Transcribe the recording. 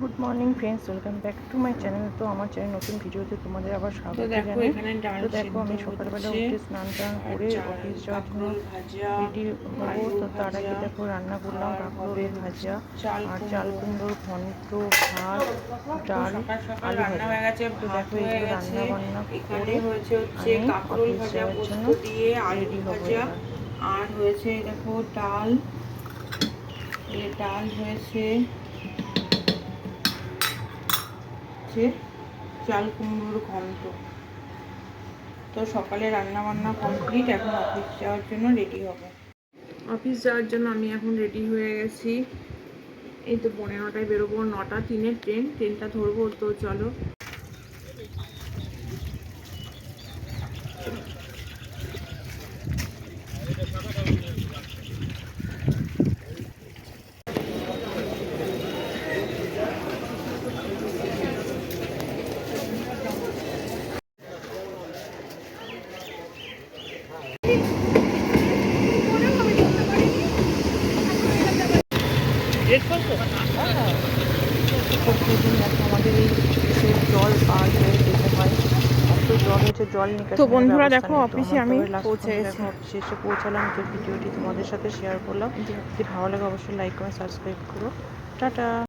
Good morning friends, welcome back to my channel. তো আমার channel নতুন ভিডিওতে তোমাদের আবার স্বাগত জানাই। তো দেখো, আমি সকালবেলা উঠে স্নান টান করে অফিস যাওয়ার জন্য রেডি হবো। তো তার আগে দেখো রান্না করলাম কাঁকরোল ভাজা আর চাল কুমড়োর ঘন্ট, ভাত, ডাল, আলু ভাজা। তো দেখো এইগুলো রান্না বান্না করে আমি অফিস যাওয়ার জন্য রেডি হবো এবার। আর হয়েছে দেখো ডাল, ডাল হয়েছে চাল কুমড়োর ঘন্ট। তো সকালে রান্না বান্না কমপ্লিট, এখন অফিস যাওয়ার জন্য রেডি হব। অফিস যাওয়ার জন্য আমি এখন রেডি হয়ে গেছি। এই তো 9:30টায় বেরোবো, 9:03-এর ট্রেনটা ধরবো। তো চলো। প্রতিদিন দেখো আমাদের এই জল পার হয়ে যেতে হয়, এত জল হয়েছে, জল নিকাশি। তো বন্ধুরা দেখো, অফিসে আমি পৌঁছে দেখো অফিসে এসে পৌঁছালাম। যে ভিডিওটি তোমাদের সাথে শেয়ার করলাম, যদি ভালো লাগে অবশ্যই লাইক কমেন্ট সাবস্ক্রাইব করো। টাটা।